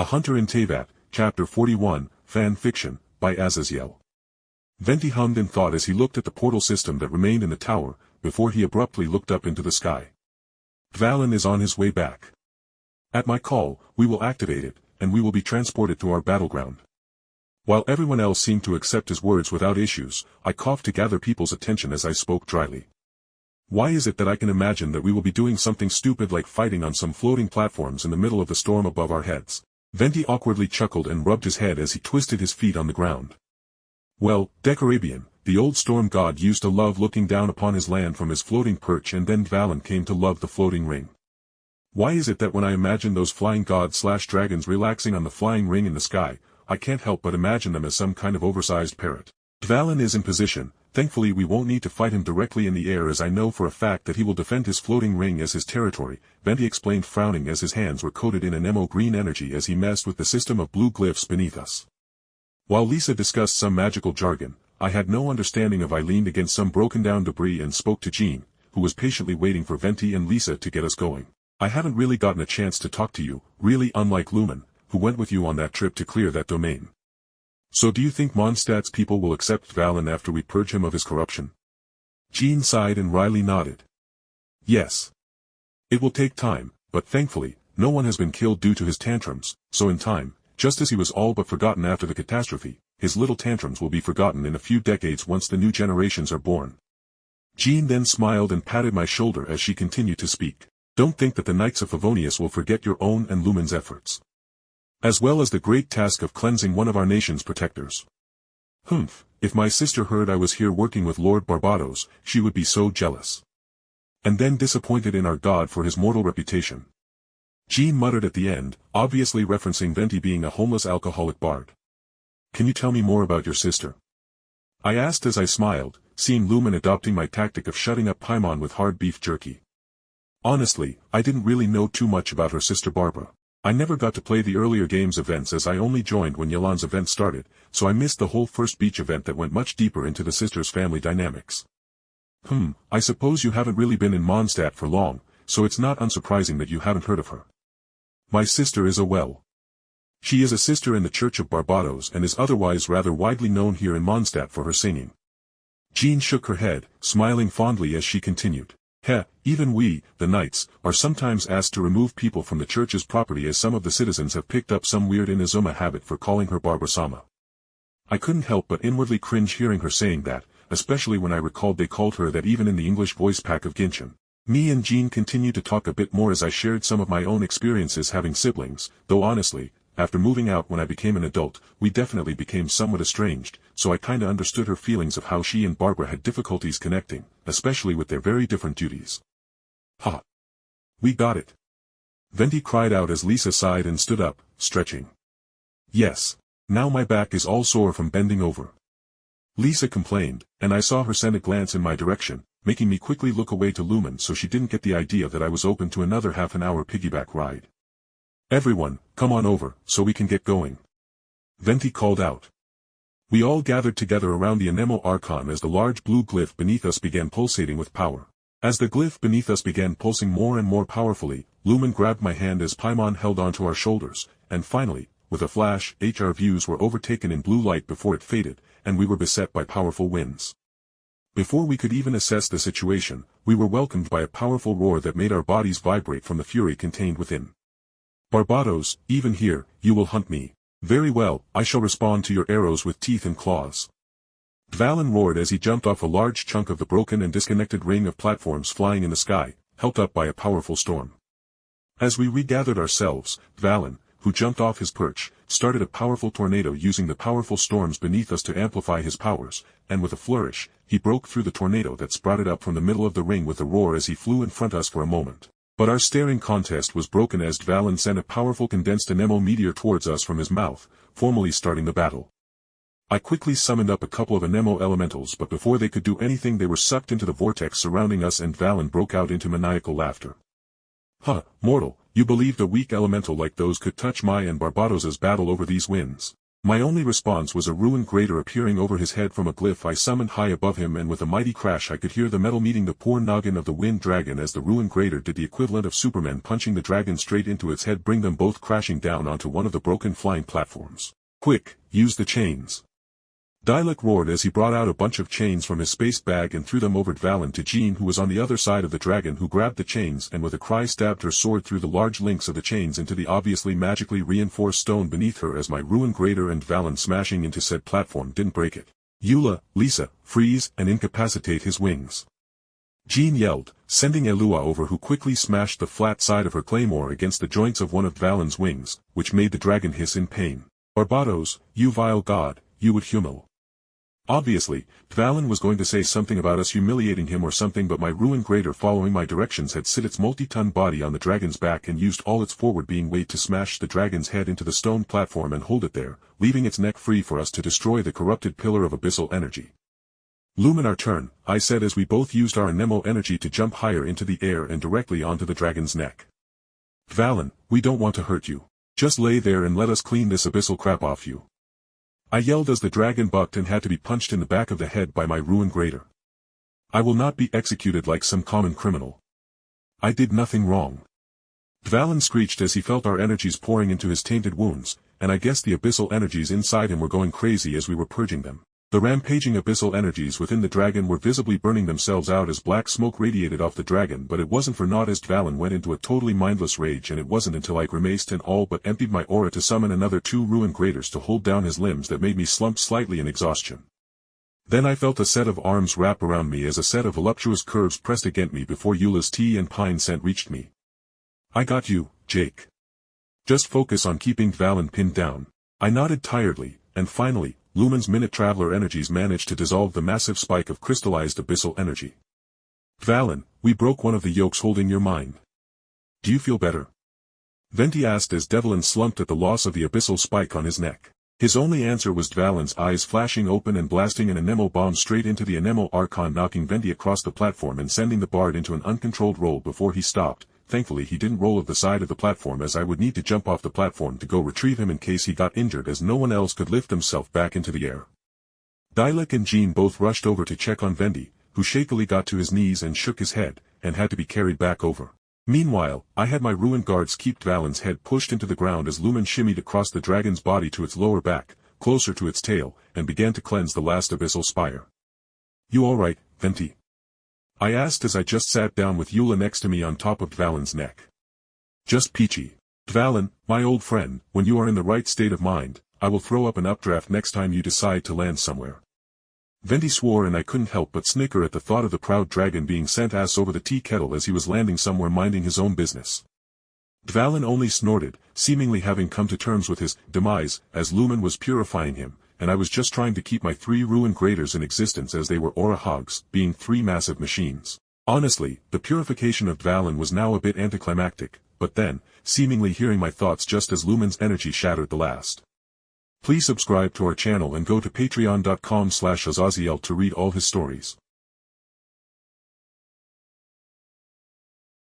A Hunter in Teyvet, Chapter 41, Fan Fiction, by Azazyel. Venti hummed in thought as he looked at the portal system that remained in the tower, before he abruptly looked up into the sky. Dvalin is on his way back. At my call, we will activate it, and we will be transported to our battleground. While everyone else seemed to accept his words without issues, I coughed to gather people's attention as I spoke dryly. Why is it that I can imagine that we will be doing something stupid like fighting on some floating platforms in the middle of the storm above our heads? Venti awkwardly chuckled and rubbed his head as he twisted his feet on the ground. Well, Decarabian, the old storm god used to love looking down upon his land from his floating perch, and then Dvalin came to love the floating ring. Why is it that when I imagine those flying gods/dragons relaxing on the flying ring in the sky, I can't help but imagine them as some kind of oversized parrot? Dvalin is in position. Thankfully we won't need to fight him directly in the air, as I know for a fact that he will defend his floating ring as his territory, Venti explained, frowning as his hands were coated in an green energy as he messed with the system of blue glyphs beneath us. While Lisa discussed some magical jargon, I had no understanding of. I leaned against some broken down debris and spoke to Jean, who was patiently waiting for Venti and Lisa to get us going. I haven't really gotten a chance to talk to you, really, unlike Lumen, who went with you on that trip to clear that domain. So do you think Mondstadt's people will accept Dvalin after we purge him of his corruption? Jean sighed and wryly nodded. Yes. It will take time, but thankfully, no one has been killed due to his tantrums, so in time, just as he was all but forgotten after the catastrophe, his little tantrums will be forgotten in a few decades once the new generations are born. Jean then smiled and patted my shoulder as she continued to speak. Don't think that the Knights of Favonius will forget your own and Lumen's efforts, as well as the great task of cleansing one of our nation's protectors. Humph, if my sister heard I was here working with Lord Barbatos, she would be so jealous. And then disappointed in our god for his mortal reputation. Jean muttered at the end, obviously referencing Venti being a homeless alcoholic bard. Can you tell me more about your sister? I asked as I smiled, seeing Lumen adopting my tactic of shutting up Paimon with hard beef jerky. Honestly, I didn't really know too much about her sister Barbara. I never got to play the earlier games events as I only joined when Yelan's event started, so I missed the whole first beach event that went much deeper into the sisters' family dynamics. I suppose you haven't really been in Mondstadt for long, so it's not unsurprising that you haven't heard of her. My sister is She is a sister in the Church of Barbatos and is otherwise rather widely known here in Mondstadt for her singing. Jean shook her head, smiling fondly as she continued. Even we, the knights, are sometimes asked to remove people from the church's property, as some of the citizens have picked up some weird Inazuma habit for calling her Barbara-sama. I couldn't help but inwardly cringe hearing her saying that, especially when I recalled they called her that even in the English voice pack of Genshin. Me and Jean continued to talk a bit more as I shared some of my own experiences having siblings, though honestly, after moving out when I became an adult, we definitely became somewhat estranged, so I kinda understood her feelings of how she and Barbara had difficulties connecting, especially with their very different duties. We got it. Venti cried out as Lisa sighed and stood up, stretching. Yes. Now my back is all sore from bending over. Lisa complained, and I saw her send a glance in my direction, making me quickly look away to Lumen so she didn't get the idea that I was open to another half-an-hour piggyback ride. Everyone, come on over, so we can get going. Venti called out. We all gathered together around the Anemo Archon as the large blue glyph beneath us began pulsating with power. As the glyph beneath us began pulsing more and more powerfully, Lumen grabbed my hand as Paimon held onto our shoulders, and finally, with a flash, our views were overtaken in blue light before it faded, and we were beset by powerful winds. Before we could even assess the situation, we were welcomed by a powerful roar that made our bodies vibrate from the fury contained within. Barbatos, even here, you will hunt me. Very well, I shall respond to your arrows with teeth and claws. Dvalin roared as he jumped off a large chunk of the broken and disconnected ring of platforms flying in the sky, helped up by a powerful storm. As we regathered ourselves, Dvalin, who jumped off his perch, started a powerful tornado using the powerful storms beneath us to amplify his powers, and with a flourish, he broke through the tornado that sprouted up from the middle of the ring with a roar as he flew in front of us for a moment. But our staring contest was broken as Dvalin sent a powerful condensed Anemo meteor towards us from his mouth, formally starting the battle. I quickly summoned up a couple of Anemo elementals, but before they could do anything they were sucked into the vortex surrounding us, and Dvalin broke out into maniacal laughter. Mortal, you believed a weak elemental like those could touch my and Barbatos's battle over these winds? My only response was a ruined crater appearing over his head from a glyph I summoned high above him, and with a mighty crash I could hear the metal meeting the poor noggin of the wind dragon as the ruined crater did the equivalent of Superman punching the dragon straight into its head, bring them both crashing down onto one of the broken flying platforms. Quick, use the chains. Teyvet roared as he brought out a bunch of chains from his space bag and threw them over Dvalin to Jean, who was on the other side of the dragon, who grabbed the chains and with a cry stabbed her sword through the large links of the chains into the obviously magically reinforced stone beneath her as my ruined crater and Dvalin smashing into said platform didn't break it. Eula, Lisa, freeze and incapacitate his wings. Jean yelled, sending Elua over, who quickly smashed the flat side of her claymore against the joints of one of Dvalin's wings, which made the dragon hiss in pain. Barbados, you vile god, you would humil. Obviously, Dvalin was going to say something about us humiliating him or something, but my ruined crater, following my directions, had sit its multi-ton body on the dragon's back and used all its forward-being weight to smash the dragon's head into the stone platform and hold it there, leaving its neck free for us to destroy the corrupted pillar of abyssal energy. Lumen, our turn, I said as we both used our anemo energy to jump higher into the air and directly onto the dragon's neck. Dvalin, we don't want to hurt you. Just lay there and let us clean this abyssal crap off you. I yelled as the dragon bucked and had to be punched in the back of the head by my ruined crater. I will not be executed like some common criminal. I did nothing wrong. Dvalin screeched as he felt our energies pouring into his tainted wounds, and I guess the abyssal energies inside him were going crazy as we were purging them. The rampaging abyssal energies within the dragon were visibly burning themselves out as black smoke radiated off the dragon, but it wasn't for naught as Dvalin went into a totally mindless rage, and it wasn't until I grimaced and all but emptied my aura to summon another 2 ruined craters to hold down his limbs that made me slump slightly in exhaustion. Then I felt a set of arms wrap around me as a set of voluptuous curves pressed against me before Eula's tea and pine scent reached me. I got you, Jake. Just focus on keeping Dvalin pinned down. I nodded tiredly, and finally, Lumen's minute traveler energies managed to dissolve the massive spike of crystallized abyssal energy. Dvalin, we broke one of the yokes holding your mind. Do you feel better? Venti asked as Dvalin slumped at the loss of the abyssal spike on his neck. His only answer was Dvalin's eyes flashing open and blasting an anemo bomb straight into the anemo archon, knocking Venti across the platform and sending the bard into an uncontrolled roll before he stopped. Thankfully he didn't roll of the side of the platform, as I would need to jump off the platform to go retrieve him in case he got injured, as no one else could lift himself back into the air. Teyvet and Jean both rushed over to check on Venti, who shakily got to his knees and shook his head, and had to be carried back over. Meanwhile, I had my ruined guards keep Dvalin's head pushed into the ground as Lumen shimmied across the dragon's body to its lower back, closer to its tail, and began to cleanse the last abyssal spire. You alright, Venti? I asked as I just sat down with Eula next to me on top of Dvalin's neck. Just peachy. Dvalin, my old friend, when you are in the right state of mind, I will throw up an updraft next time you decide to land somewhere. Venti swore, and I couldn't help but snicker at the thought of the proud dragon being sent ass over the tea kettle as he was landing somewhere minding his own business. Dvalin only snorted, seemingly having come to terms with his demise, as Lumen was purifying him, and I was just trying to keep my 3 ruined craters in existence as they were aura hogs, being 3 massive machines. Honestly, the purification of Dvalin was now a bit anticlimactic, but then, seemingly hearing my thoughts just as Lumen's energy shattered the last. Please subscribe to our channel and go to patreon.com/Azazyel to read all his stories.